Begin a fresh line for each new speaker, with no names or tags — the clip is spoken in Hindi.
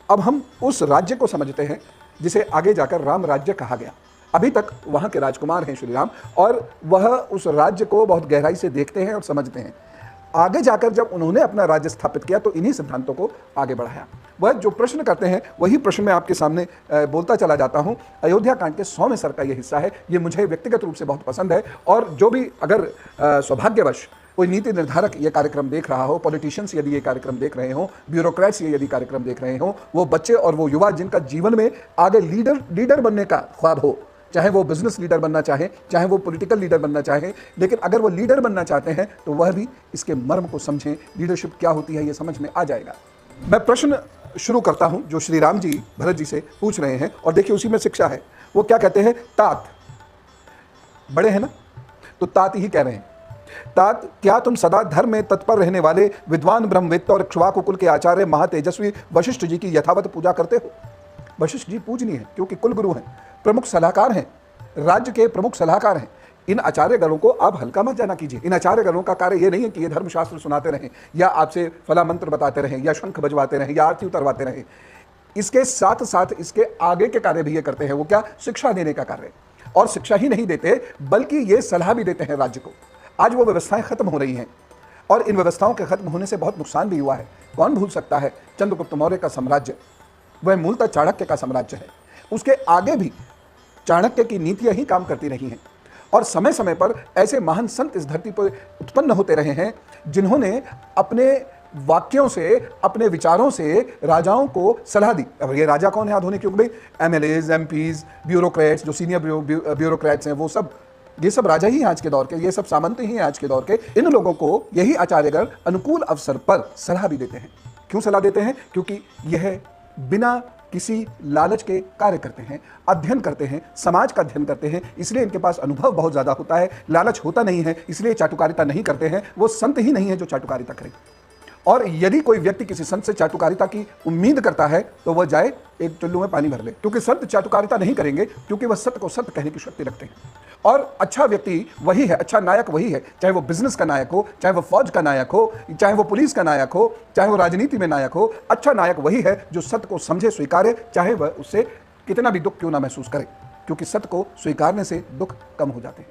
अब हम उस राज्य को समझते हैं जिसे आगे जाकर राम राज्य कहा गया। अभी तक वहाँ के राजकुमार हैं श्री राम, और वह उस राज्य को बहुत गहराई से देखते हैं और समझते हैं। आगे जाकर जब उन्होंने अपना राज्य स्थापित किया तो इन्हीं सिद्धांतों को आगे बढ़ाया। वह जो प्रश्न करते हैं वही प्रश्न मैं आपके सामने बोलता चला जाता हूं। अयोध्या कांड के 100वें सर का ये हिस्सा है। ये मुझे व्यक्तिगत रूप से बहुत पसंद है, और जो भी अगर सौभाग्यवश कोई नीति निर्धारक ये कार्यक्रम देख रहा हो, पॉलिटिशियंस यदि ये कार्यक्रम देख रहे हो, ब्यूरोक्रेट्स ये यदि कार्यक्रम देख रहे हो, वो बच्चे और वो युवा जिनका जीवन में आगे लीडर बनने का ख्वाब हो, चाहे वो बिजनेस लीडर बनना चाहे, चाहे वो पॉलिटिकल लीडर बनना चाहे, लेकिन अगर वो लीडर बनना चाहते हैं तो वह भी इसके मर्म को समझें। लीडरशिप क्या होती है ये समझ में आ जाएगा। मैं प्रश्न शुरू करता हूं जो श्री राम जी भरत जी से पूछ रहे हैं, और देखिए उसी में शिक्षा है। वो क्या कहते हैं? तात, बड़े हैं ना, तो तात ही कह रहे हैं। तात, क्या तुम सदा धर्म में तत्पर रहने वाले विद्वान ब्रह्मवेत्ता और इक्ष्वाकु कुल के आचार्य महातेजस्वी वशिष्ठ जी की यथावत पूजा करते हो? वशिष्ठ जी पूजनीय हैं क्योंकि कुल गुरु हैं, प्रमुख सलाहकार हैं, राज्य के प्रमुख सलाहकार हैं। इन आचार्यगणों को आप हल्का मत जाना कीजिए। इन आचार्यगणों का कार्य ये नहीं है कि ये धर्मशास्त्र सुनाते रहें, या आपसे फला मंत्र बताते रहें, या शंख बजवाते रहें, या आरती उतरवाते रहें। इसके साथ साथ इसके आगे के कार्य भी ये करते हैं। वो क्या? शिक्षा देने का कार्य। और शिक्षा ही नहीं देते बल्कि ये सलाह भी देते हैं राज्य को। आज वो व्यवस्थाएं खत्म हो रही हैं, और इन व्यवस्थाओं के खत्म होने से बहुत नुकसान भी हुआ है। कौन भूल सकता है चंद्रगुप्त मौर्य का साम्राज्य? वह मूलतः चाणक्य का साम्राज्य है। उसके आगे भी चाणक्य की नीतियां ही काम करती रही हैं, और समय समय पर ऐसे महान संत इस धरती पर उत्पन्न होते रहे हैं जिन्होंने अपने वाक्यों से, अपने विचारों से राजाओं को सलाह दी। अब ये राजा कौन है आधुनिक युग में? MLAs, MPs, ब्यूरोक्रेट्स, जो सीनियर ब्यूरोक्रेट्स हैं, वो सब, ये सब राजा ही हैं आज के दौर के, ये सब सामंत ही हैं आज के दौर के। इन लोगों को यही आचार्यगण अनुकूल अवसर पर सलाह भी देते हैं। क्यों सलाह देते हैं? क्योंकि यह बिना किसी लालच के कार्य करते हैं, अध्ययन करते हैं, समाज का अध्ययन करते हैं, इसलिए इनके पास अनुभव बहुत ज़्यादा होता है। लालच होता नहीं है, इसलिए चाटुकारिता नहीं करते हैं। वो संत ही नहीं है जो चाटुकारिता करे। और यदि कोई व्यक्ति किसी संत से चाटुकारिता की उम्मीद करता है तो वह जाए एक चुल्लू में पानी भर ले, क्योंकि संत चाटुकारिता नहीं करेंगे, क्योंकि वह सत्य को सत्य कहने की शक्ति रखते हैं। और अच्छा व्यक्ति वही है, अच्छा नायक वही है, चाहे वो बिजनेस का नायक हो, चाहे वो फौज का नायक हो, चाहे वो पुलिस का नायक हो, चाहे वो राजनीति में नायक हो। अच्छा नायक वही है जो सत्य को समझे, स्वीकारे, चाहे वह उससे कितना भी दुख क्यों ना महसूस करे, क्योंकि सत्य को स्वीकारने से दुख कम हो जाते हैं।